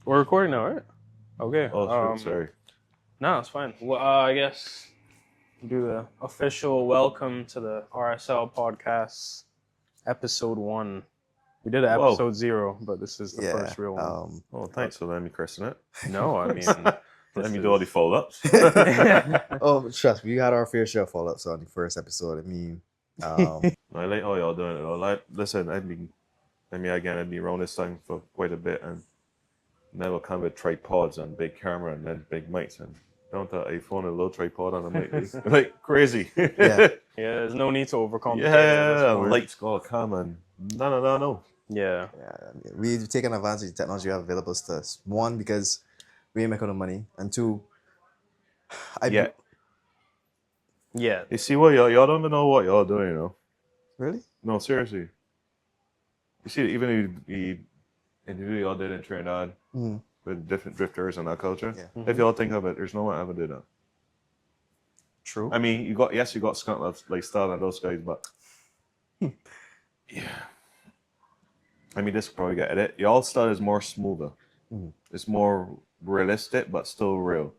We're recording now, right? Okay. Oh, shit, sorry. No, it's fine. Well, I guess do the official welcome to the RSL podcast, episode 1. We did episode 0, but this is the first real one. Oh, thanks for letting me christen it. No, I mean, Let me do all the follow-ups. Oh, trust me, we had our fair share of follow-ups on the first episode. I mean, I like how y'all doing it. Like, listen, I've been around this thing for quite a bit, and now we'll come with tripods and big camera and then big mics, and don't that iPhone a little tripod on a mic, like crazy. yeah. There's no need to overcomplicate. Yeah, lights gotta come and no. Yeah. I mean, we've taken advantage of the technology we have available to us. One, because we ain't making no money, and two, Yeah. You see what y'all don't even know what y'all doing, you know? Really? No, seriously. You see, even the interview y'all did in Trinidad with different drifters and that culture. Yeah. If y'all think of it, there's no one ever did that. True. I mean, you got Scotland like Star and those guys, but yeah. I mean, this will probably get it. Y'all style is more smoother. It's more realistic, but still real.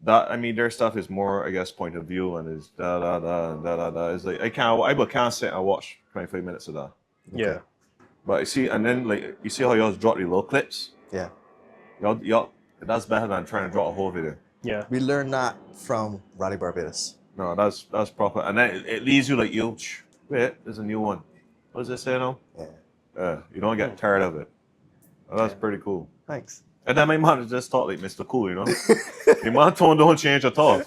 Their stuff is more, I guess, point of view and is da da da da da da. It's like I can't sit and watch 25 minutes of that. Yeah. But you see, and then like you see how y'all drop the little clips. Yeah. Y'all, that's better than trying to drop a whole video. Yeah. We learned that from Rally Barbados. No, that's proper, and then it leaves you like wait, there's a new one. What does it say now? Yeah. You don't get tired of it. Oh, that's pretty cool. Thanks. And then my man just talk like Mr. Cool, you know? The man tone don't change at all.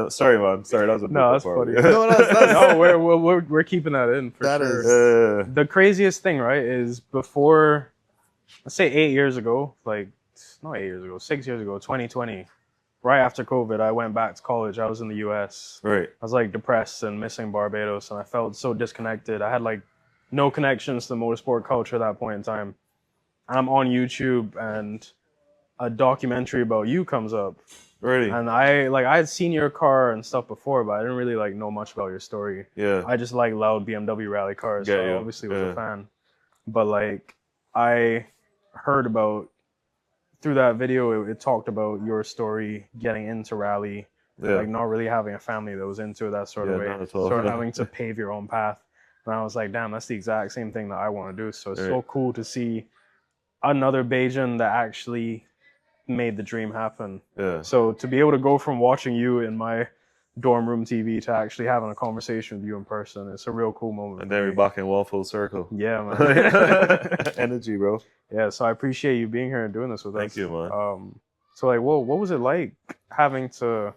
Sorry, man. Sorry, that was a No, that's funny. No, that's we're keeping that in for that sure. is- The craziest thing, right, is before, let's say 8 years ago, like, not 8 years ago, 6 years ago, 2020, right after COVID, I went back to college. I was in the US. Right. I was like depressed and missing Barbados, and I felt so disconnected. I had like no connections to the motorsport culture at that point in time. And I'm on YouTube, and a documentary about you comes up. Really? And I had seen your car and stuff before, but I didn't really like know much about your story. Yeah. I just like loud BMW rally cars, so I obviously was a fan. But like I heard about through that video, it talked about your story getting into rally, like not really having a family that was into it that sort of way, sort of having to pave your own path. And I was like, damn, that's the exact same thing that I want to do. So it's so cool to see another Bajan that actually made the dream happen. Yeah. So to be able to go from watching you in my dorm room TV to actually having a conversation with you in person, it's a real cool moment. And then we're back in one full circle. Yeah, man. Energy, bro. Yeah, so I appreciate you being here and doing this with us. Thank you, man. So like, what was it like having to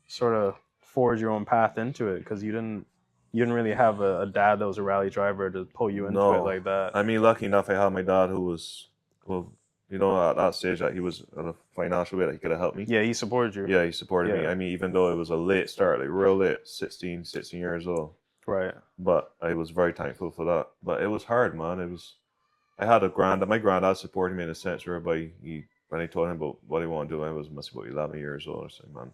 sort of forge your own path into it? Because you didn't really have a dad that was a rally driver to pull you into it like that. I mean, lucky enough, I had my dad who was, at that stage that he was in a financial way that he could have helped me. Yeah, he supported you. Yeah, he supported me. I mean, even though it was a late start, like real late, 16 years old. Right. But I was very thankful for that. But it was hard, man. I had my granddad supported me in a sense whereby when I told him about what I want to do, I must be about 11 years old or something, man.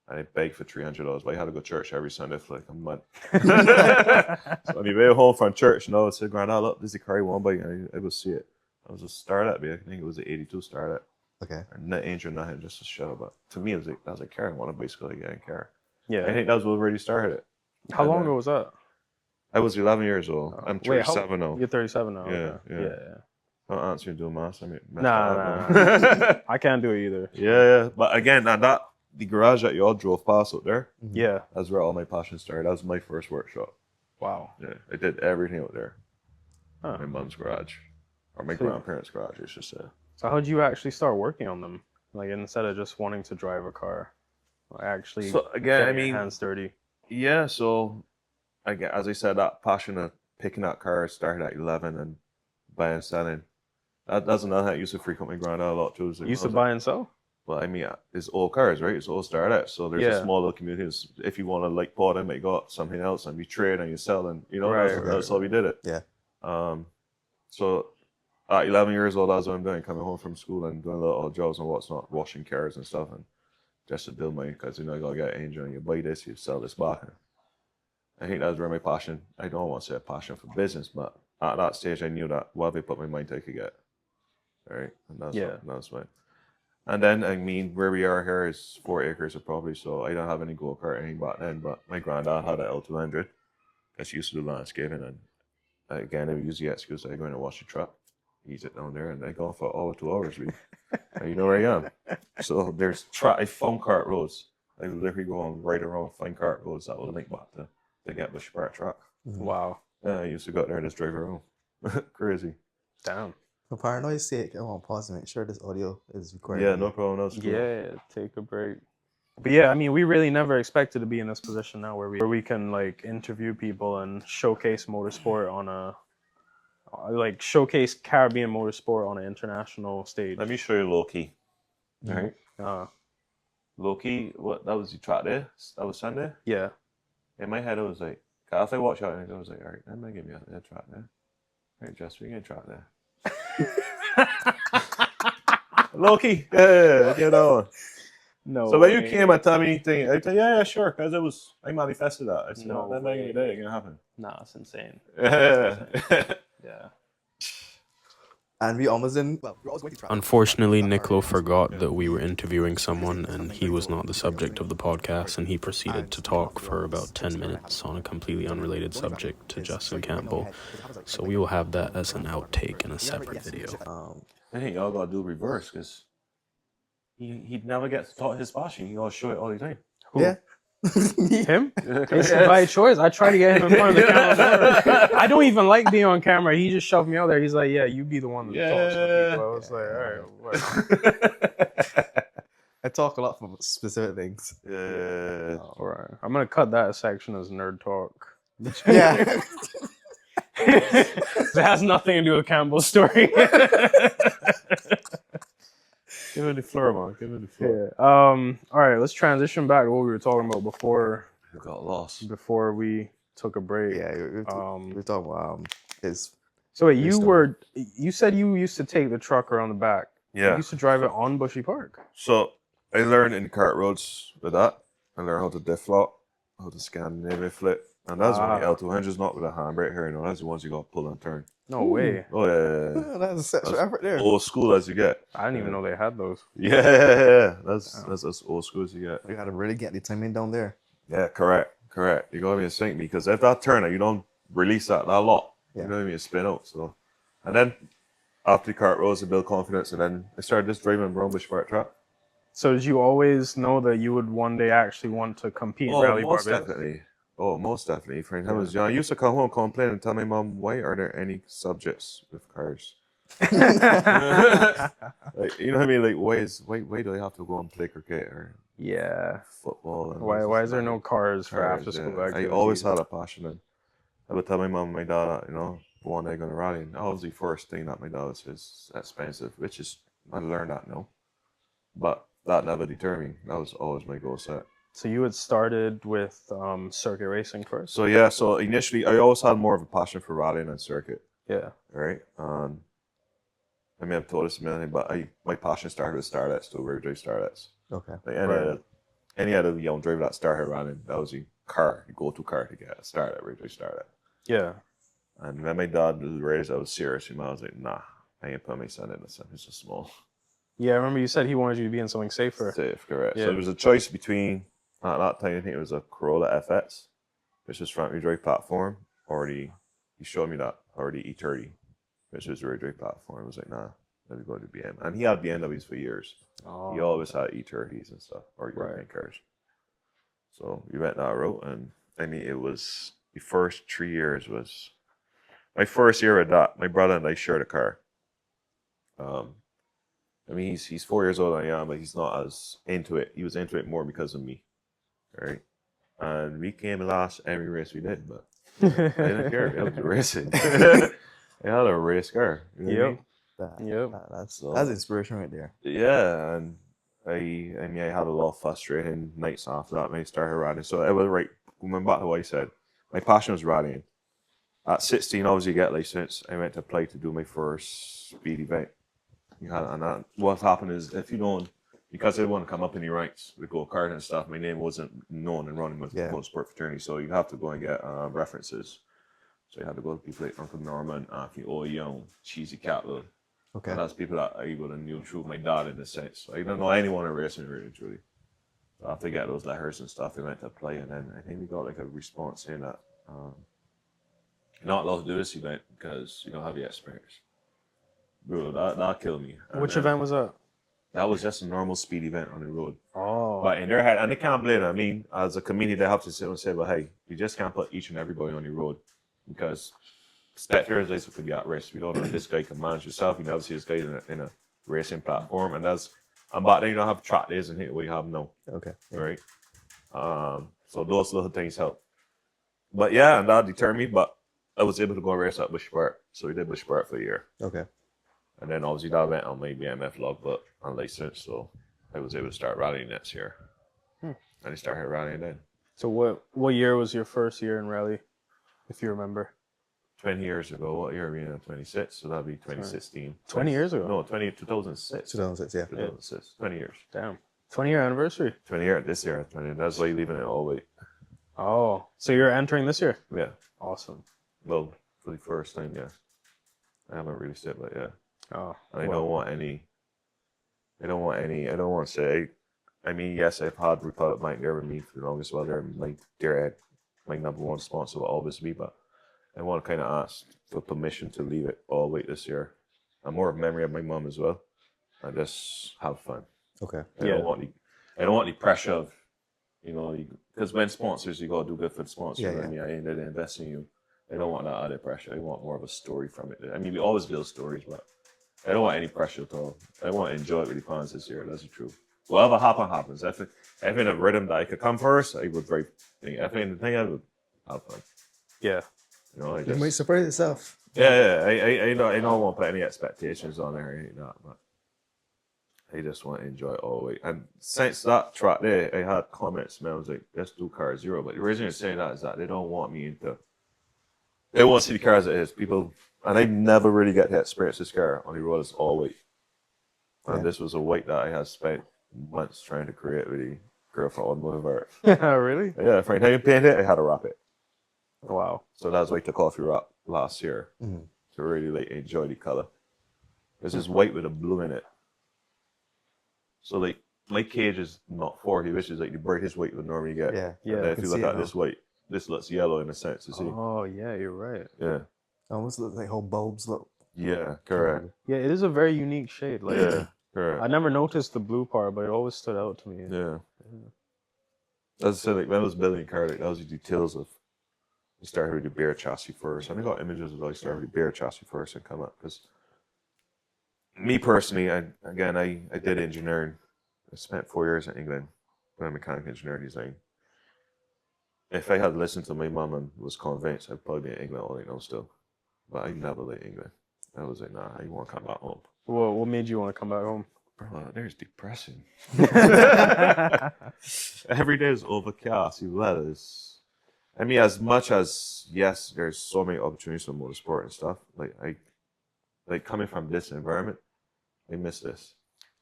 And I begged for $300, but I had to go to church every Sunday for like a month. So on the way home from church, I said, Granddad, look, this is the car I want to buy. And I would see it. I was a Starlet, I think it was the 82 Starlet. Okay. And not Angel, nothing, just a show. But to me, that was a car. I want to basically get a car. Yeah. I think that was what really started it. How long ago was that? I was 11 years old. I'm 37 now. You're 37 now. Yeah. I'm not answering doing maths. Nah. I can't do it either. Yeah. But again, the garage that y'all drove past out there, yeah, that's where all my passion started. That was my first workshop. Wow. Yeah, I did everything out there. Huh. My mom's garage, or my grandparents' garage, I should say. So how did you actually start working on them? Like instead of just wanting to drive a car, actually get your hands dirty. Yeah, so as I said, that passion of picking out cars started at 11 and buying and selling. That's another thing I used to frequent my granddad a lot too. You used to buy and sell? Well, I mean, it's all cars, right? It's all startups. So there's a small little community. If you want to like pot them, you got something else, and you trade and you sell, and that's how we did it. Yeah. So at 11 years old, that's what I'm doing, coming home from school and doing little jobs and what's not, washing cars and stuff, and just to build my, because I gotta get Angel, and you buy this, you sell this back. I think that was where my passion, I don't want to say a passion for business, but at that stage I knew that whatever I put my mind to, I could get. Right? And that's my. And then, I mean, where we are here is 4 acres of property, so I don't have any go-karting back then, but my granddad had an L200 that's used to do landscaping, and again, I would use the excuse I go in and wash the truck, ease it down there, and I go for over 2 hours, and you know where I am. So there's I found kart roads. I was literally going right around find kart roads that will link back to the Get Bush Park truck. Wow. Yeah, I used to go out there and just drive around. Crazy. Damn. For paranoid's sake, I want to pause and make sure this audio is recorded. Yeah, no problem. That was cool. Yeah, take a break. But yeah, I mean, we really never expected to be in this position now where we can like interview people and showcase motorsport on showcase Caribbean motorsport on an international stage. Let me show you Loki. All right. Loki, what, that was the track day? That was Sunday? Yeah. In my head, I was like, if I watch out, I was like, all right, that might give me a track there. All right, Justin, we get a track there. Loki, yeah, get on. No. So when you came and told me anything, I said, yeah, sure, because I manifested that. I said, No that might be going to happen. Nah, it's insane. Yeah. Yeah. And we almost didn't. Well, we're always going to try. Unfortunately, Niccolo forgot that we were interviewing someone and he was not the subject of the podcast, and he proceeded to talk for about 10 minutes on a completely unrelated subject to Justin Campbell. So we will have that as an outtake in a separate video. I think y'all got to do reverse, because he never gets taught his passion. You all show it all the time. Who? Yeah. Him? It's by choice. I try to get him in front of the camera. I don't even like being on camera. He just shoved me out there. He's like, yeah, you be the one that talks to people. I was like, all right. I talk a lot for specific things. Yeah. All right. I'm going to cut that section as nerd talk. Yeah. It has nothing to do with Campbell's story. Give it the floor, man. Give it the floor. Yeah. All right. Let's transition back to what we were talking about before. You got lost. Before we took a break. Yeah, we were talking about his. So wait, you said you used to take the truck around the back. Yeah. You used to drive it on Bushy Park. So I learned in kart roads with that. I learned how to diff flop, how to Scandinavian flip. And that's when the L200's not with a handbrake here, you know. That's the ones you got to pull and turn. No way. Oh, yeah. That's a sexual effort there. Old school as you get. I didn't even know they had those. Yeah. That's as old school as you get. You got to really get the timing down there. Yeah, correct. You got to be in sync, because if that turner, you don't release that lot. Yeah. You know what I mean? Spin out. So, and then after the kart roads, I built confidence, and then I started just driving around Bush Park track. So did you always know that you would one day actually want to compete in Rally most Barbados? definitely. Oh, most definitely. Friend, I was young. I used to come home, complain, and tell my mom, "Why are there any subjects with cars?" Like, you know what I mean? Like, why do I have to go and play cricket or football? And Why is there no cars for after school activities? I always had a passion, and I would tell my mom and my dad, you know, one day going to rally. And obviously, first thing that my dad says expensive, which is I learned that now, but that never deterred me. That was always my goal set. So you had started with circuit racing first? So yeah, so initially I always had more of a passion for rallying and circuit. Yeah. Right. I may have told this a million, but my passion started with starlets, to road drive starlets. Okay. Like any other young driver that started running, that was your go-to car to get a starlet, road drive starlet. Yeah. And when my dad was raised, I was serious. I was like, nah, I ain't put my son in this. It's just small. Yeah, I remember you said he wanted you to be in something safer. Safe, correct. Yeah. So it was a choice between, at that time, I think it was a Corolla FX, which was front wheel drive platform, or he showed me that, or the E30, which was a rear drive platform. I was like, nah, let me go to BM. And he had BMWs for years. Oh. He always had E30s and stuff, or European cars. So we went that route, and I mean, it was, the first 3 years was, my first year with that, my brother and I shared a car. I mean, he's 4 years older than I am, but he's not as into it. He was into it more because of me, right? And we came last every race we did, but I didn't care. It was racing. I had a race car. You know what I mean? That's inspiration right there. Yeah, and I had a lot of frustrating nights after that when I started riding. So it was right, going back to what I said, my passion was riding. At 16, obviously, you get license. I went to apply to do my first speed event. And what happened is, if you because I didn't want to come up any ranks with go-kart and stuff, my name wasn't known and running with motorsport fraternity, so you have to go and get references. So you have to go to people like Uncle Norman, Anthony Young, Cheesy Capital. Okay. And that's people that I would have knew through my dad in a sense. So I don't know anyone in racing really, truly. So after I get those letters and stuff, we went to apply, and then I think we got like a response saying that you're not allowed to do this event because you don't have the experience. Bro, that killed me. And Which event was that? That was just a normal speed event on the road. Oh. But in their head, and they can't blame it. I mean, as a community, they have to sit and say, well, hey, you just can't put each and everybody on the road because spectators could be at risk. We don't know if this guy can manage himself. You never see this guy in a racing platform. And back then you don't have track days and what you have now. Okay. Right? So those little things help. But yeah, and that deterred me. But I was able to go and race at Bush Park. So we did Bush Park for a year. Okay. And then obviously that went on my BMF logbook unlicensed. So I was able to start rallying next year. And I started rallying then. So what year was your first year in rally, if you remember? 20 years ago. What year are we in? 26. So that'd be 2016. 20 years ago? No, 2006. 2006, yeah. 2006. 20 years. Damn. 20-year anniversary. 20 years this year. 20. That's why you're leaving it all weight. Oh, so you're entering this year? Yeah. Awesome. Well, for the first time, yeah. I haven't really said, but yeah. Oh. And I don't want to say, I mean, yes, I've had Republic Bike there with me for the longest while. They're my dear Ed, my number one sponsor will always be, but I want to kind of ask for permission to leave it all weight this year. I'm more of a memory of my mum as well. I just have fun. Okay. I don't want the pressure of, because when sponsors, you got to do good for the sponsor. Yeah, I mean, I ended up investing in you. I don't want that added pressure. I want more of a story from it. I mean, we always build stories, but I don't want any pressure at all. I want to enjoy it with the fans this year. That's the truth. Whatever happens. If in a rhythm that I could come first, I would very. If in the thing, I would have fun. Yeah. You might surprise yourself. Yeah. I don't want to put any expectations on there or anything like that, but I just want to enjoy it all the way. And since that track there, I had comments, man. I was like, let's do car zero. But the reason I'm saying that is that they don't want me into. They want to see the car as it is. People, and I never really get to experience this car on the road as all white. And this was a white that I had spent months trying to create with the girl from Automotive Art. Really? Yeah, Frank, how you paint it, I had to wrap it. Wow. So that's why I took off the wrap last year to really enjoy the color. This is white with a blue in it. So like my cage is not 40, which is like the brightest white would normally get. Yeah. And then if you look at this white, this looks yellow in a sense, you see. Oh, yeah, you're right. Yeah. Almost looks like whole bulbs look. Yeah, correct. Yeah, it is a very unique shade. Like, Yeah, correct. I never noticed the blue part, but it always stood out to me. Yeah. As I said, like when I was building a car, like that was the details of. I started with the bare chassis first, and I got images of like started with the bare chassis first and come up because. Me personally, I did engineering. I spent 4 years in England doing mechanical engineering design. If I had listened to my mum and was convinced, I'd probably be in England all right now still. But I never liked England. I was like, nah, I want to come back home. Well, what made you want to come back home? Bro, there's depressing. Every day is overcast. The weather is. I mean, as much as yes, there's so many opportunities for motorsport and stuff. Like coming from this environment, I miss this.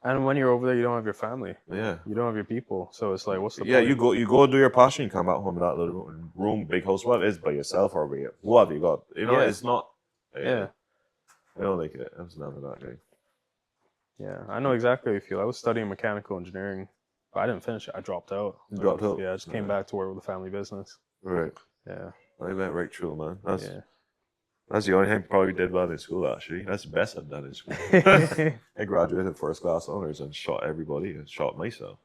And when you're over there, you don't have your family. Yeah. You don't have your people. So it's like, what's the Yeah, point? you go do your passion, you come back home in that little room, big house, whatever it is, by yourself or by whoever you got. It's not. Yeah. I don't like it. I was never that guy. Yeah, I know exactly how you feel. I was studying mechanical engineering, but I didn't finish it. I dropped out. You dropped out? Yeah, I just came back to work with the family business. Right. Yeah. I went right through, man. That's the only thing I probably did well in school, actually. That's the best I've done in school. I graduated first class honors and shot everybody and shot myself.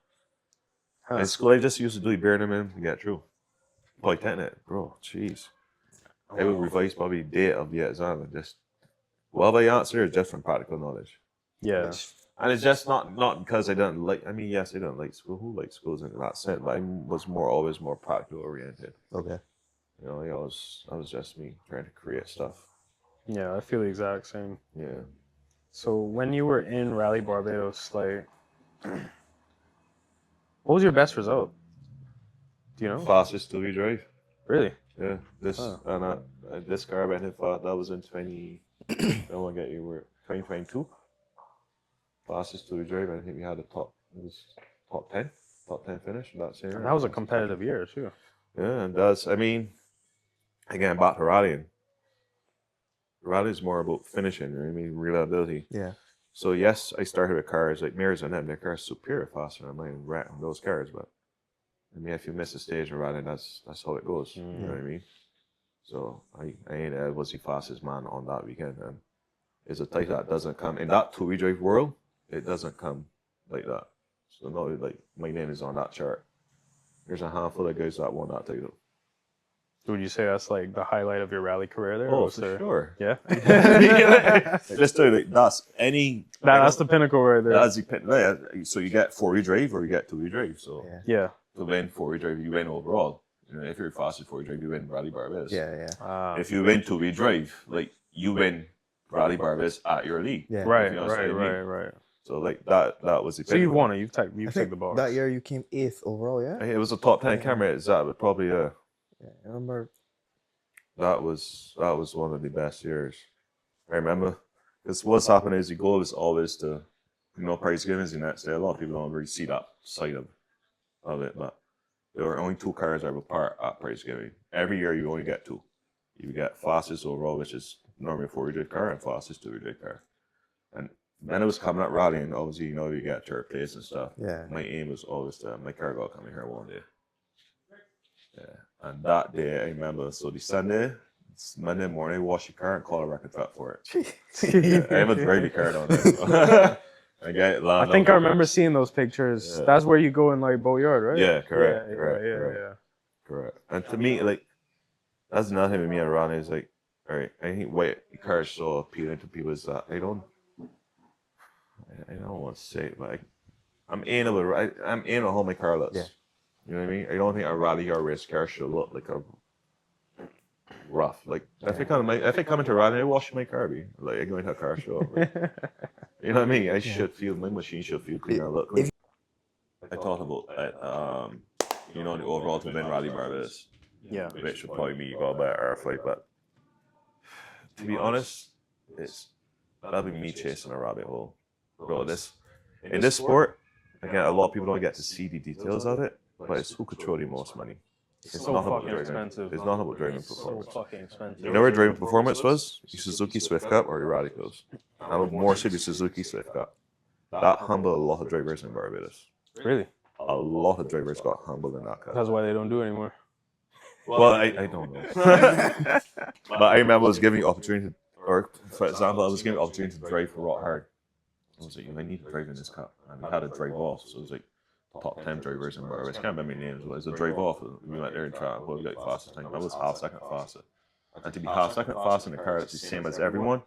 In school, I just used to do the bare minimum to get through. Polytechnic, bro, jeez. I would revise probably the date of the exam and just, whatever I answer is just from practical knowledge. Yeah. And it's just not because I didn't like, I mean, yes, I didn't like school. Who likes schools in that sense? But I was always more practical oriented. Okay. I was just me trying to create stuff. Yeah, I feel the exact same. Yeah. So when you were in Rally Barbados, like, what was your best result? Do you know? Fastest two-wheel drive. Really? Yeah. This car I went in for, that was in 2022. Fastest two-wheel drive. I think we had the top It was top 10 finish in that same year. And that was a competitive year too. Yeah, and that's, I mean, again, back to rallying. Rally is more about finishing, you know what I mean, reliability. Yeah. So yes, I started with cars like Mirrors and them. Their cars superior faster than mine, ratting those cars. But I mean, if you miss a stage in rallying, that's how it goes. You know what I mean? So I ain't was the fastest man on that weekend, and it's a type that doesn't come in that two-wheel drive world. It doesn't come like that. So no, like my name is on that chart. There's a handful of guys that won that title. Would you say that's like the highlight of your rally career there? Oh, for sure. Yeah. Let's do it. That's the pinnacle right there. That's the pinnacle. So you get 4-wheel drive or you get 2-wheel drive. So yeah. To win 4-wheel drive, you win overall. You know, if you're fastest 4-wheel drive, you win Rally Barbados. Yeah. If you win 2-wheel drive, like you win Rally Barbados at your league. Yeah. Right. So like that was the pinnacle. So you've won it. You've taken the box. That year you came 8th overall, yeah? It was a top 10 camera. Is that but probably Yeah, I remember. That was one of the best years. I remember. Because what's happened is the goal is always to, prize giving is the next day. A lot of people don't really see that side of it, but there were only 2 cars that were part at prize giving. Every year you only get 2. You get fastest overall, which is normally a 4-wheel drive car, and fastest 2-wheel drive car. And then it was coming at rallying, obviously, you get 3rd place and stuff. Yeah. My aim was always to, my car got coming here one day. Yeah. And that day, I remember, so the Sunday, it's Monday morning, wash your car and call a record truck for it. I haven't driven the car down there. I think I remember seeing those pictures. Yeah. That's where you go in like Boatyard, right? Yeah, correct. And to me, like, that's nothing with me and Ronnie. Is like, all right, I think white cars so appealing to people is that I don't want to say it, but I'm anal how my car looks. Yeah. You know what I mean? I don't think a rally or race car should look like a rough. Like if I come into rally, I wash my car. I go into a car show. Like, you know what I mean? My machine should feel cleaner. Look. I talked about the overall to win Rally Barbados. Yeah. Which would probably mean you got a better airflight, but to be honest, that'll be me chasing a rabbit hole. Bro, in this sport, again, a lot of people don't get to see the details of it. But it's who control the most money. It's so fucking expensive. It's not about driving performance. So fucking expensive. You know where driving performance was? The Suzuki Swift Cup or the Radicals. I would more say the Suzuki Swift Cup. That humbled a lot of drivers in Barbados. Really? A lot of drivers got humbled in that cup. That's why they don't do it anymore. Well, I don't know. But I remember I was giving you opportunity, or for example, I was giving opportunity to drive for Rock Hard. I was like, I need to drive in this cup. And we had to drive off. So it was like, top 10 drivers in Barbados. I can't remember names, but it was a drive off. We went there and tried to get fastest time. I was half second faster. And to be half second faster in a car that's the same as everyone,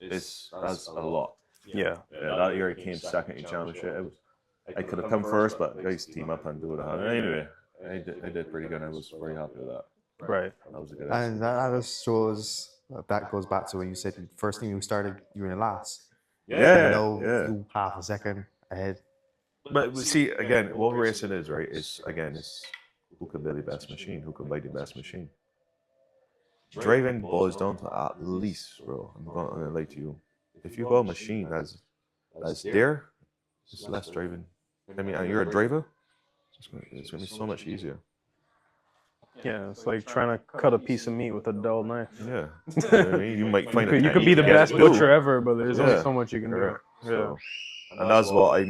that's a lot. Yeah. That year I came second in championship. I could have come first, but guys team up and do it. Anyway, I did pretty good. I was very happy with that. Right. That was a good And that just shows, that goes back to when you said the first thing you started, you were in last. Yeah. You half a second ahead. But see, again, what racing is, right, is who can build the best machine, who can buy the best machine. Driving boils down to at least, bro, I'm going to lie to you. If you build a machine that's there, it's less driving. I mean, and you're a driver, it's going to be so much easier. Yeah, it's like trying to cut a piece of meat with a dull knife. Yeah. You know what I mean? You might find you could be the best butcher ever, but there's only so much you can do. So, and that's what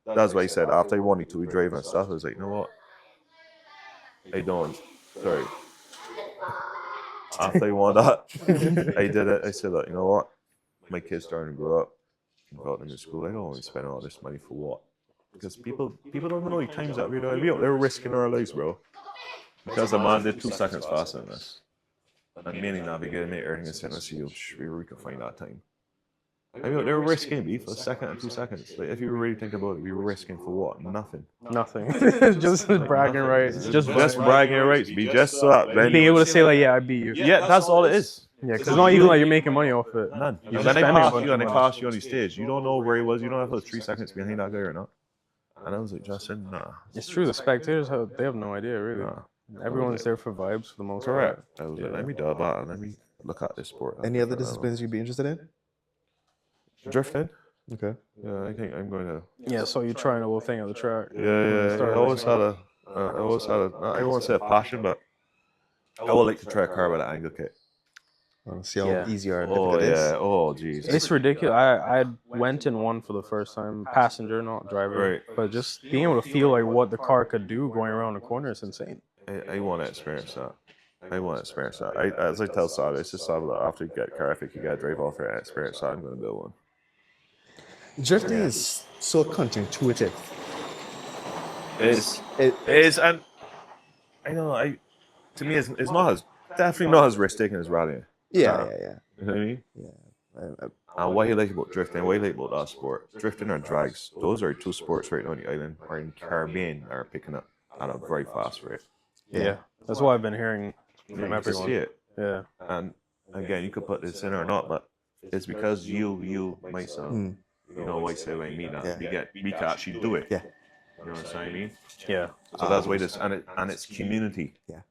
that's why I said after I wanted to be driving and stuff, I was like, you know what? After I want that, I did it. I said that, you know what? My kids starting to grow up, got them in school. I don't want to spend all this money for what? Because people don't know the times that we're doing. They're risking our lives, bro. Because the man did 2 seconds faster than us. And mainly navigating it, everything is sent us to you. We can find that time. I mean, they were risking me for a second and 2 seconds. Like, if you really think about it, we were risking for what? Nothing. Just bragging rights. Just bragging rights. Be just so that. Being able to say, like, yeah, I beat you. Yeah, that's all it is. Yeah, because it's not even like you're making money off it. None. Then I pass you on the stage. You don't know where he was. You don't know if it was 3 seconds behind that guy or not. And I was like, Justin, nah. It's true. The spectators, they have no idea, really. Nah. Everyone's there for vibes for the most part. I was like, let me dub out and let me look at this sport. Any other disciplines you'd be interested in? Drifting. Okay. Yeah, I think I'm going to. Yeah, so you're trying a little thing at the track. Yeah. I always had a. I won't say a passion, but I would like to try a car with an angle kit. See how Yeah. easy or Oh difficult it is. yeah. Oh jeez. It's ridiculous. I went in one for the first time, passenger, not driver. Right. But just being able to feel like what the car could do going around the corner is insane. I want to experience that. As I tell Saga, it's just Saga that after you get a car, if you get a drive off it and experience that, I'm going to build one. Drifting is so counterintuitive. It is, and I know, to me, it's not as, definitely not as risk-taking as rallying. Yeah. You know what I mean? Yeah. And what you like about drifting, what you like about that sport, drifting or drags, those are two sports right now on the island, or in Caribbean, are picking up at a very fast rate. Yeah. That's what I've been hearing You from can everyone. see it. Yeah. And again, you could put this in or not, but it's because you myself, you know, white say like me now, we can actually do it. Yeah. You know what I mean? Yeah. So that's why this, and it's community. Yeah.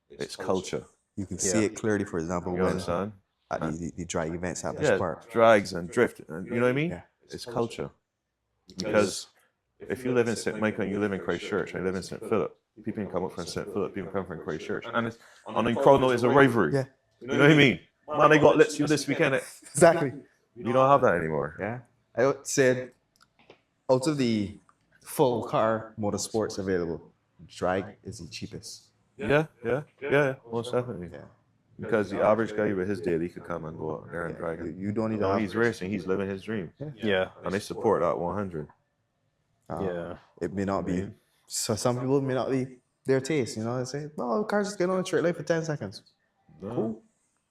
It's culture. You can see it clearly, for example, You when understand? at the drag events at the Yeah, park. drags and drift, and you know what I mean? Yeah. It's culture. Because if you live in St. Michael and you live in Christchurch, and I live in St. Philip, people can come up from St. Philip, people come from Christchurch, and it's on in Chrono is a rivalry. Yeah. You know what I mean? Man, I got lit you this weekend. Exactly. You don't have that anymore. Yeah. I would say out of the full car motorsports available, drag is the cheapest. Yeah, most definitely. Yeah. Because the average guy with his daily could come and go out there and drag it. You don't need to No, have. he's racing, he's living his dream. Yeah. And they support that 100. Yeah. It may not be. So some people it may not be their taste. You know, they say, "Oh, cars just get on a straight line for 10 seconds." No. Cool.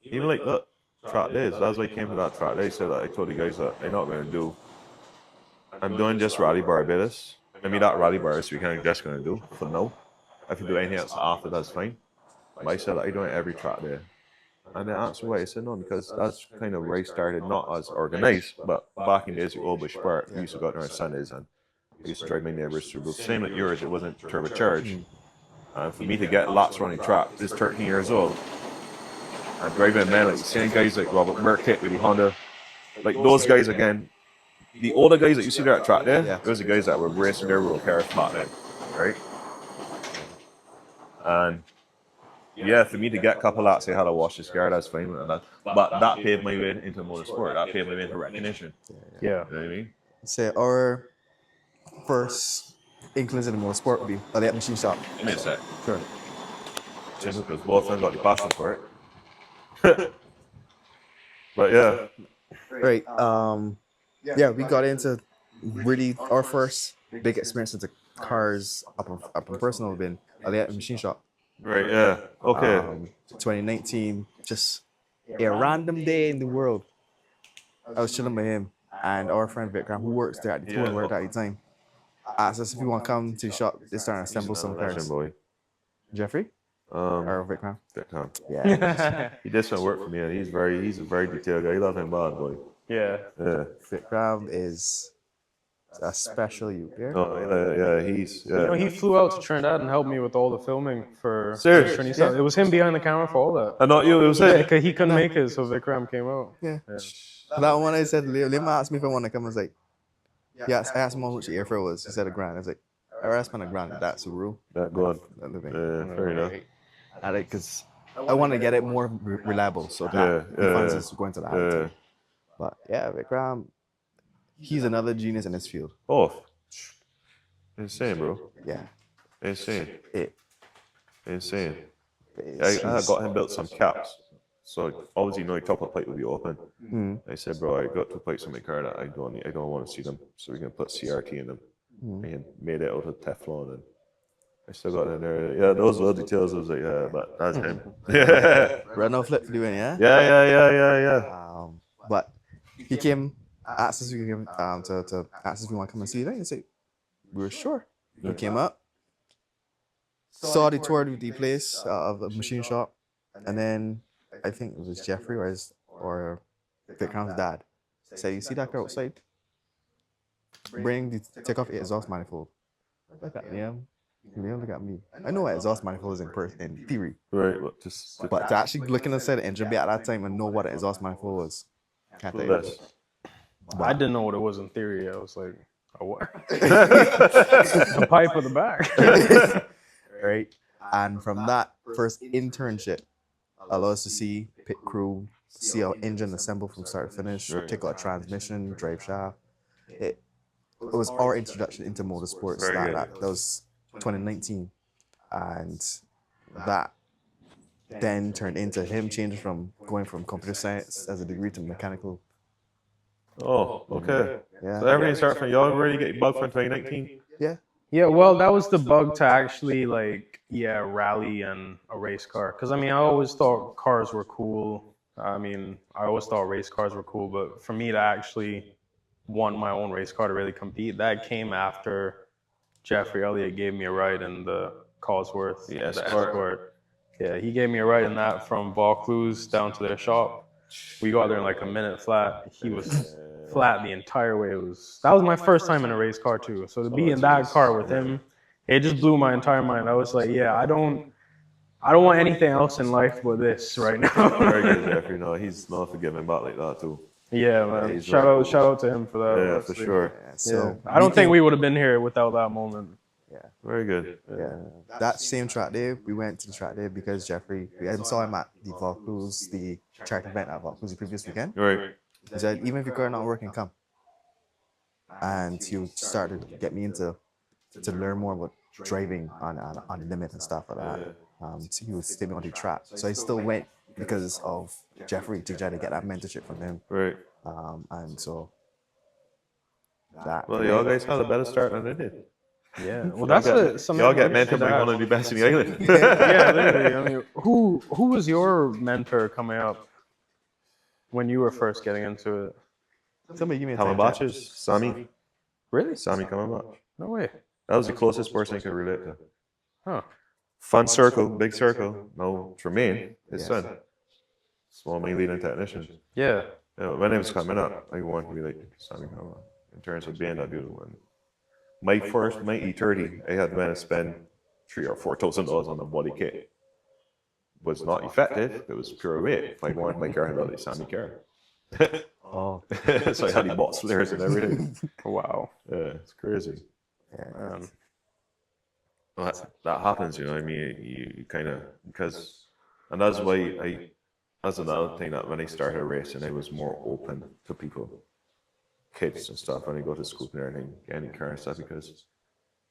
Even like that track days, that's why I came to that track day. So that I told the guys that I'm not going to do. I'm doing just Rally Barbados. I mean, that Rally Bar this weekend I'm just going to do for now. If you do anything else after, that's fine. But I said that I do it every track day. And they asked me why. I said no, because that's kind of where I started, not as organised, but back in the days of Old Bush Park, we used to go out there on Sundays and I used to drive my neighbours through. Same like yours, it wasn't turbocharged. And for me to get laps running track, is 13 years old. And driving men, like seeing guys like Robert Burkett with the Honda, like those guys again, the older guys that you see there at track there, those are the guys that were racing their real cars back then, right? And yeah, for me to get a couple laps, I had to wash this car, that's fine. But that paved my way into motorsport, that paved my way into recognition. Yeah. You know what I mean? Say our first inklings in the motorsport would be at the machine shop. Give me a sec. Sure. Just because both of them got the passion for it. But yeah. Right. Yeah, we got into really our first big experience into cars up in personal have been at the machine shop. Right, yeah. Okay. 2019, just a random day in the world. I was chilling with him and our friend Vikram, who works there at the tour, worked at the time, asked us if we want to come to the shop. They started to assemble some cars. Boy. Jeffrey? Or Vikram? Vikram. Yeah. He did some work for me, and he's a very detailed guy. I love him bad, boy. Yeah. Yeah. Vikram is a special youth. Oh, yeah, he's. Yeah. You know, he flew out to Trinidad and helped me with all the filming for Serious? Trinidad. Yeah. It was him behind the camera for all that. And not you, it was him. Because he couldn't make it, so Vikram came out. Yeah. That one I said, Liam asked me if I want to come. I was like, yes. I asked him how much the airfare was. He said $1,000. I was like, I spent $1,000 at that Subaru. That good. Fair enough. Because I want to get it more reliable, so that the funds is going to that. But yeah, Vikram, he's another genius in his field. Oh, insane, bro. Yeah. Insane. Insane. It's I got him built some caps. So obviously, no top of plate will be open. I said, bro, I got two plates on my car that I don't want to see them, so we can put CRT in them. And made it out of Teflon, and I still got in there. Yeah, those little details. I was like, yeah, but that's him. Yeah. Renault flip doing, yeah. Yeah. But he came, asked us if we came to ask us if we want to come and see it. And say we were sure. He came up, saw the tour of the place of the machine shop, and then I think it was Jeffrey or Vikram's dad said, "You see that car outside? Take off the exhaust manifold." Look at him. Look at me. I know what exhaust manifold is in theory. Right, but to actually look inside the engine bay at that time and know what an exhaust manifold was, can't tell you. I didn't know what it was in theory. I was like, a what? The pipe of the back. Right? And from that first internship, allow us to see pit crew, see how engine assemble from start to finish, take out transmission, drive shaft. It was our introduction into motorsports. That was 2019. And that then turned into him changing from going from computer science as a degree to mechanical. Oh, okay. Yeah. So everything started from y'all already get bugged from 2019? Yeah. Yeah, well, that was the bug to actually rally and a race car. Because I mean, I always thought cars were cool. I mean, I always thought race cars were cool, but for me to actually want my own race car to really compete, that came after Jeffrey Elliott gave me a ride in the Cosworth, the Escort. Yeah, he gave me a ride in that from Vaucluse down to their shop. We got there in like a minute flat. He was flat the entire way. That was my first time in a race car too. So to be in that car with him, it just blew my entire mind. I was like, yeah, I don't want anything else in life but this right now. Very good, Jeffrey. No, he's not forgiving back like that too. Yeah, man. Yeah, shout out to him for that. Yeah, for sure. Yeah, so I don't think we would have been here without that moment. Yeah. Very good. Yeah. That same track day, we went to the track day because Jeffrey, we saw him at the Vaucluse, the track event at Vaucluse the previous weekend. Right. He said, even if your car not working, come. And he started to get me to learn more about driving on limit and stuff like that. So he was taking me on the track. So I still went because of Jeffrey to try to get that mentorship from him. Right. And so that. Well, y'all guys had a better start than I did. Yeah, well, that's something. Y'all get mentored by one of the best in the island. Yeah, literally. I mean, who was your mentor coming up when you were first getting into it? Somebody give me a Kamabach's Sami. Really? Sami Kamabach. No way. That was the closest person I could relate to. Huh. Fun circle, big circle. No, Tremaine, his son. Small main leading technician. Yeah. When it was coming up, I wanted to be like Sami Kamabach in terms of being that beautiful one. My E30, I had to spend $3,000 or $4,000 on the body kit. Was not effective. It was pure weight. If I wanted my car, I had a Sami car. Oh. So I had bought flares and everything. Wow. Yeah, it's crazy. Yeah. Well, that happens, you know what I mean? You kind of, because, and that's why that's another thing that when I started racing, I was more open to people. Kids and stuff when you go to school and everything, any car and stuff, because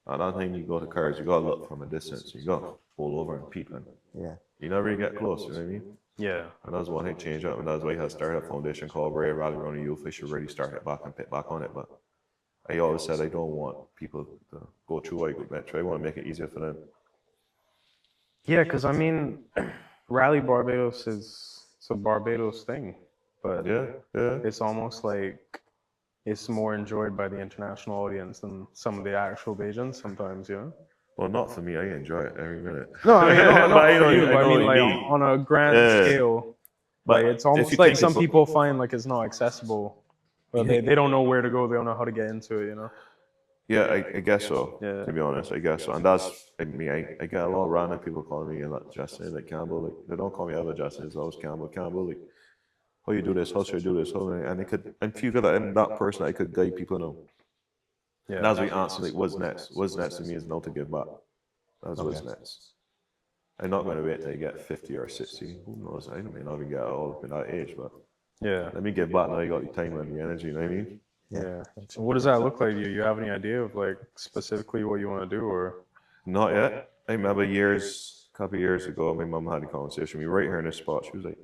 at that time you go to cars, you gotta look from a distance, you gotta pull over and peep, and you never really get close, you know what I mean? Yeah. And that's one thing changed up, and that's why I started a foundation called Ray Rally Running Youth. I should really start it back and pick back on it, but I always said I don't want people to go through what I go through. I want to make it easier for them. Yeah, because I mean, Rally Barbados it's a Barbados thing, but it's almost like it's more enjoyed by the international audience than some of the actual Bajans sometimes, you know? Well, not for me. I enjoy it every minute. No, I mean, I mean, like on a grand scale, but it's almost like some people find like it's not accessible, but they don't know where to go. They don't know how to get into it, you know? Yeah, I guess so. Yeah. To be honest, I guess so. And that's I get a lot of random people calling me like Justin, like Campbell. Like they don't call me ever Justin. It's always Campbell. Like, how you do this? How should I do this? And I could, and feel that I'm that person. I could guide people know. Yeah. And as we answer, like, what's next? What's next to me is not to give back. That's what's next. I'm not going to wait till I get 50 or 60. Who knows? I may not even get all in that age, but let me give back now. I got the time and the energy. You know what I mean? Yeah. So what does that look like to you? You have any idea of like specifically what you want to do, or? Not yet. I remember a couple of years ago, my mum had a conversation with me right here in this spot. She was like,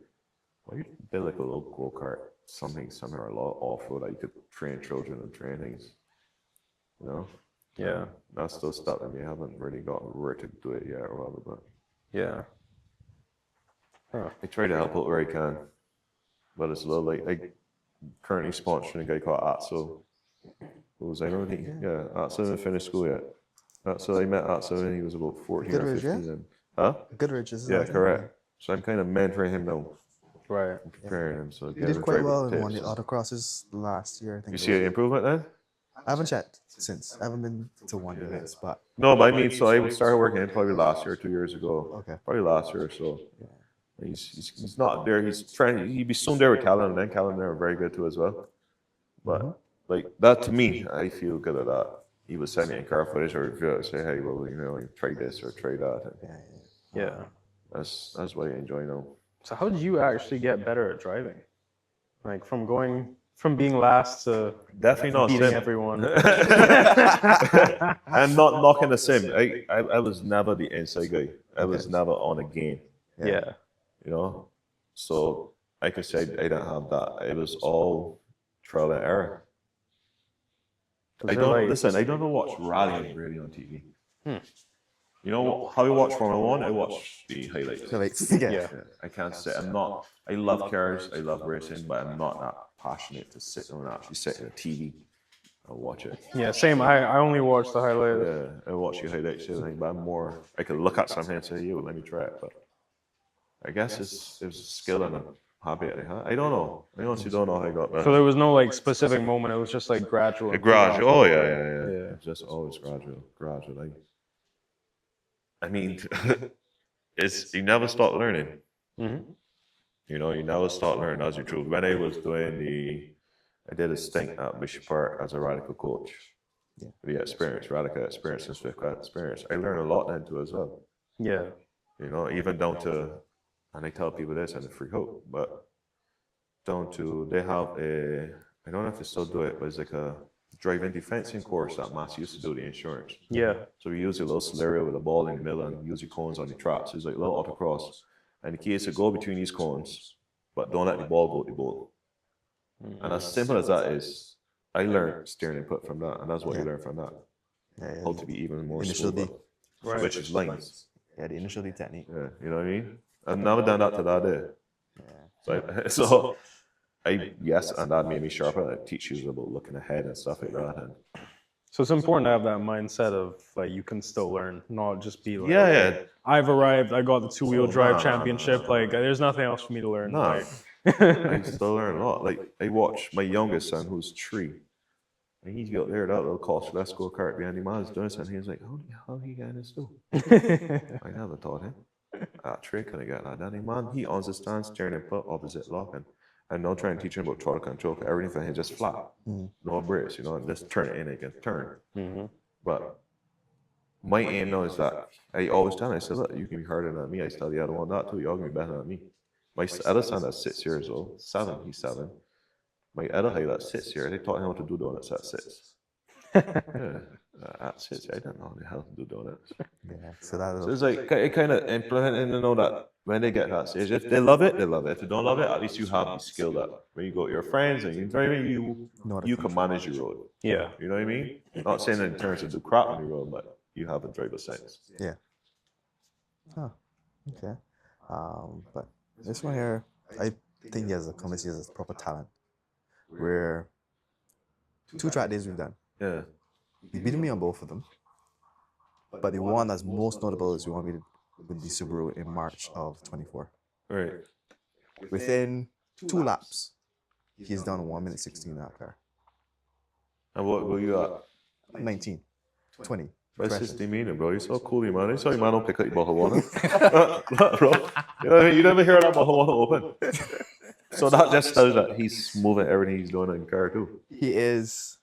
"Why you build like a little go-kart, something or a lot off-road that you could train children and train things?" You know? Yeah. That's still stuff that we haven't really got where to do it yet or whatever, but yeah. Huh. I try to help out where I can, but it's a little like I currently sponsoring a guy called Atso. What was I? Atso didn't finish school yet. So I met Atso when he was about 14 or 15. Yeah? Huh? Goodrich is yeah, correct. So I'm kind of mentoring him now. Right. Preparing him. So he did quite well in one of the autocrosses last year, I think. You see an improvement then? I haven't checked since. I haven't been to one event, but no, but I mean, so I started working in probably last year, 2 years ago. Okay. Probably last year or so. Yeah. He's not there. He's trying. He'd be soon there with Callan, and then Callan there are very good too as well. But like that to me, I feel good at that. He would send me in car footage or review it, say, hey, well, try this or try that. And Yeah. that's what I enjoy now. So how did you actually get better at driving? Like from being last to Definitely not beating sim. everyone. I'm not knocking the sim. I was never the inside guy. I was never on a game. Yeah. So I could say I didn't have that. It was all trial and error. I don't watch rallying really on TV. You know how I watch Formula One? I watch the highlights. Yeah. I can't say I love cars, I love racing, but I'm not that passionate to sit on a TV and watch it. Yeah, same. I only watch the highlights. Yeah, I watch the highlights, but I could look at something and say, let me try it. But I guess it's a skill and a habit I had. I don't know. I honestly don't know how I got that. So there was no like specific moment. It was just like gradual. Gradual. Oh yeah. It's just always gradual. I mean, you never stop learning. You never stop learning as you go. When I was I did a stint at Bishop Park as a radical coach. Yeah. The radical experience and Swift experience. I learned a lot then too as well. Yeah. Even down to, and I tell people this and they freak out, but down to, they have I don't know if they still do it, but it's like a drive-in defensing course that Mass used to do the insurance. Yeah. So we use a little scenario with a ball in the middle and use the cones on the tracks. It's like a little autocross. And the key is to go between these cones, but don't let the ball go to the ball. And as simple as that is, I learned steering input from that, and that's what you learn from that. How to be even more slower, which is lines. Yeah, the initial D technique. Yeah, you know what I mean? I've never done that to that day. Yeah. So and that made me sharper. I teach you about looking ahead and stuff like that. And so it's important to have that mindset of like you can still learn, not just be like, yeah. I've arrived, I got the two-wheel drive championship. Like there's nothing else for me to learn. No, like. I still learn a lot. Like I watch my youngest son, who's 3, and he's got there that little cost. Let's go kart behind him. I was doing something. He's like, how the hell he getting this do? I never taught him. That trick couldn't get that done. Man, he understands steering input, opposite locking. And not trying to teach him about throttle control. Everything for him just flat, no brakes. And just turn it in again, turn. But my aim now is that I always tell him, I said, look, you can be harder than me. I tell the other one that too. You're going to be better than me. My other son that's 6 years old, 7, he's 7. My other guy that's 6 here, they taught him how to do donuts at 6. At 6, I didn't know how to do donuts. Yeah, so it's like I kind of implement and know that when they get that stage, if they love it, they love it. If they don't love it, at least you have the skill that when you go to your friends and you're driving, you can manage your road. Yeah. You know what I mean? Not saying in terms of do crap on the road, but you have a driver sense. Yeah. Oh, okay. But this one here, I think he has a proper talent. Where 2 track days we've done. Yeah. He beat me on both of them. But the one that's most notable is the one we did with the Subaru in March of 24. Right. Within 2 laps, he's done 1 minute 16 in that car. And what were you at? 19, 20. That's his demeanor, bro. He's so cool, man. He's so man don't pick up your bottle of water. Bro. You know what I mean? You never hear that bottle of water open. So that just tells that he's moving everything he's doing in the car too. He is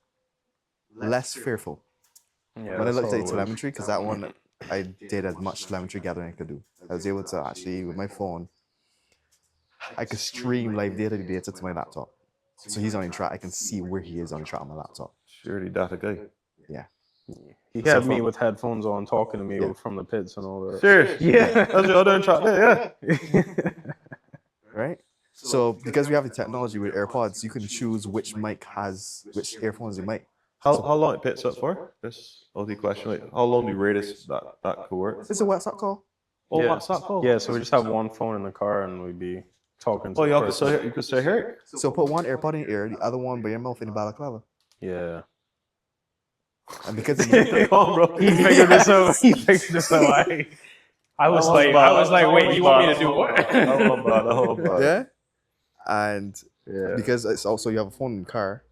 less fearful. Yeah, when I looked at the telemetry, because that one I did as much telemetry gathering I could do. I was able to actually, with my phone, I could stream live data to my laptop. So he's on the track, I can see where he is on the track on my laptop. Surely data guy. Yeah. He had me with headphones on talking to me from the pits and all that. Seriously? Yeah. That's your other track there, yeah. Right? So because we have the technology with AirPods, you can choose which earphones you mic. How long it pits up for? This only question. Like, how long do you rate that could work? It's a WhatsApp call. Oh, yeah. WhatsApp call? Yeah, so we just have one phone in the car and we'd be talking to you could say here? So put one AirPod in your ear, the other one by your mouth in the balaclava. Yeah. And because he figured this out. I was like, wait, you want me to do what? Yeah. And because it's also you have a phone in the car,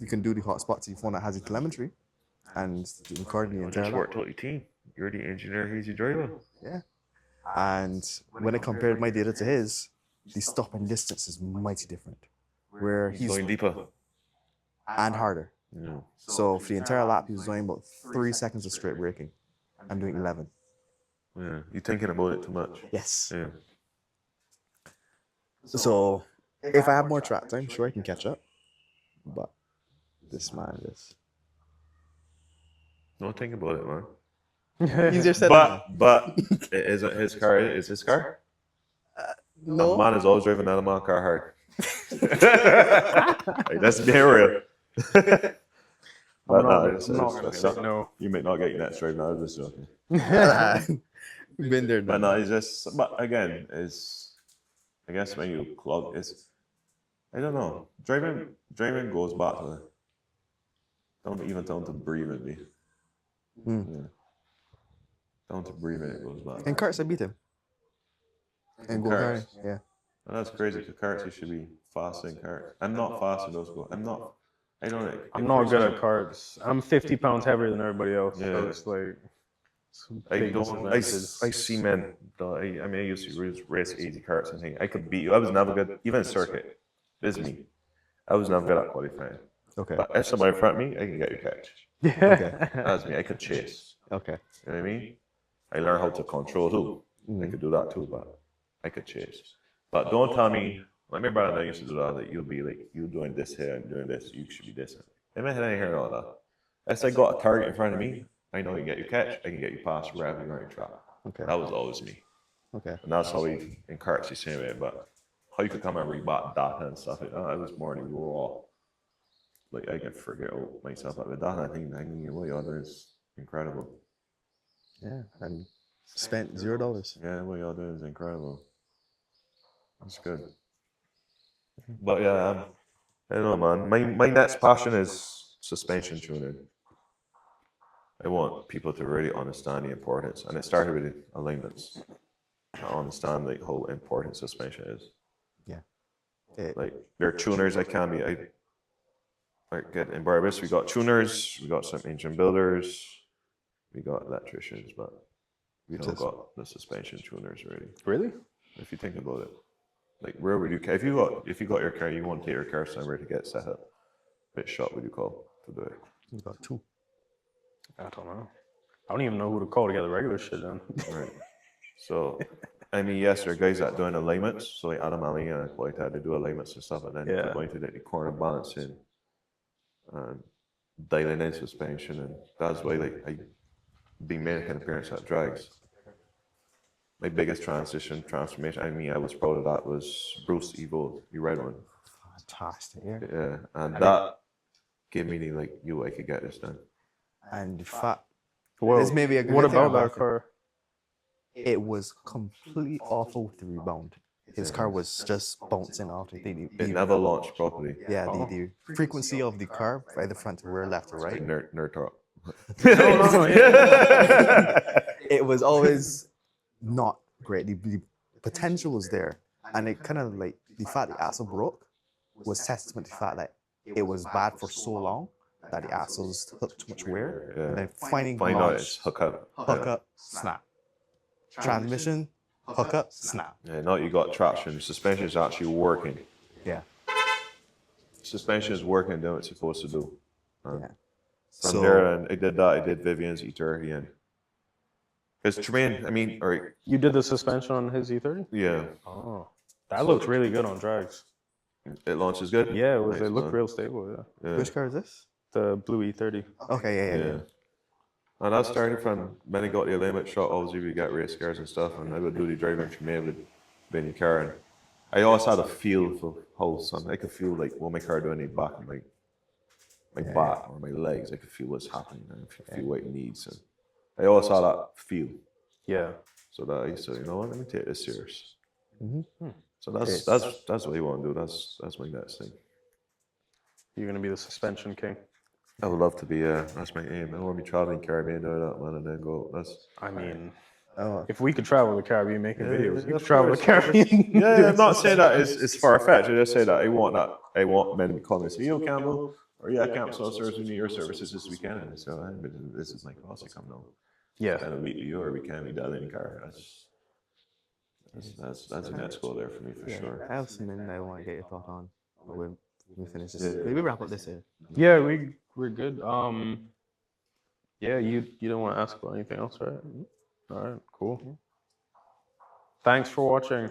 you can do the hotspot to your phone that has the telemetry and record the entire work totally team. You're the engineer, he's the driver. Yeah. And when I compared my data to his, the stop and distance is mighty different. Where he's going deeper. and harder. Yeah. So for the entire lap, he was doing about 3 seconds of straight braking. I'm doing 11. Yeah. You're thinking about it too much. Yes. Yeah. So if I have more track time, sure I can catch up. But this man is Don't think about it, man. easier said than done. But is it his car? Is his car? No. A man is always driving another man car hard. Like, that's being real. But No. You may not get your next driving out of this joking. Been there, But done. no, it's just. But again, I guess when you clog, I don't know. Driving goes back to. Don't even tell him to breathe in me. Yeah. Tell him to breathe in it goes back. In karts, I beat him. And go karts? karting, yeah. And that's crazy because karts, you should be fast in karts. I'm not fast in those goals. I'm not. I don't. I'm not good at karts. I'm 50 pounds heavier than everybody else. Yeah. So it's like. I don't. I see men. I mean, I used to race easy karts and things. I could beat you. I was never good, even circuit. This is me. I was never good at qualifying. Okay. But if somebody in front of me, I can get you catch. Okay. That's me. I could chase. Okay. You know what I mean? I learned how to control too. I could do that too, but I could chase. But don't tell me. Like my brother used to do that. That you'll be like you doing this here and doing this. You should be this. In my head, I ain't hearing all that. If I got a target in front of me, I know I can get you catch. I can get you past wherever you're on your track. Okay. That was always me. Okay. And that's how we in karts the same way. But how you could come and rebut data and stuff like that, I was more than raw. Like I can figure out myself. But with that, I think what y'all do is incredible. Yeah. And spent $0. Yeah, what y'all do is incredible. That's good. But yeah, I don't know, man. My next passion is suspension tuning. I want people to really understand the importance, and it started with alignments. I understand like how important suspension is. Yeah. Like there are tuners I can be. Like in Barbados, we got tuners, we got some engine builders, we got electricians, but we don't got the suspension tuners really. Really? If you think about it, like where would you if you got your car, you want to take your car somewhere to get set up. Which shop would you call to do it? You got 2. I don't know. I don't even know who to call to get the regular shit done. Right. So, I mean, yes, there are guys that are doing alignments. So, like Adam Ali and like that, they do alignments and stuff, and then they're going to the corner balancing and dialing in suspension, and that's why like I being making an appearance at drags. My biggest transformation. I mean, I was proud of that was Bruce Evo, you read one. Fantastic, yeah. Yeah, and that gave me the like, I could get this done. And the fact, Well, this may be a good what thing about about that car? it was completely awful with the rebound. His car was just bouncing off. It never launched properly. Yeah, the frequency of the car, either front to rear, left to right. Nerd talk. It was always not great. The potential was there, and it kind of like the fact the axle broke was testament to the fact that it was bad for so long that the axles took too much wear, and then Find out it's hook up. snap. Transmission, hook up, snap. Yeah, now you got traction. Suspension is actually working. Yeah. Suspension is working, doing what it's supposed to do. Yeah. From there, and I did that. I did Vivian's E30, and because Tremaine, I mean, all right, You did the suspension on his E30? yeah, Oh, that looked really good on drags. it launches good. Yeah, it was. Nice, It looked man. real stable. Yeah, Yeah. Which car is this? the blue E30. Okay, yeah. And that started from when I got the alignment shot. Obviously, we got race cars and stuff, and I would do the driving from me would be in the car. And I always had a feel for how something. I could feel like what my car doing in the back of my back or my legs. I could feel what's happening. And I could feel what it needs. And I always had that feel. Yeah. So that I said, you know what, let me take this serious. Mm-hmm. So that's what you want to do. That's my next thing. You're gonna be the suspension king. I would love to be. That's my aim. I want to be traveling Caribbean, do that, man, and then go. I mean, Oh, if we could travel the Caribbean making videos, we of could travel the course. Caribbean. Yeah, I'm not saying that it's far fetched. I just say that I want that. I want men to be calling me, say, "Yo, Campbell," or "Yeah, Camp Saucers, we need your services this weekend." And so, this is my class. I come now. Yeah. And meet you, or we can meet that in the car. That's a next goal there for me for sure. I have some men that I want to get your thought on with We finish this. We wrap up this here. Yeah, we're good. Yeah, you don't want to ask about anything else, right? All right, cool. Thanks for watching.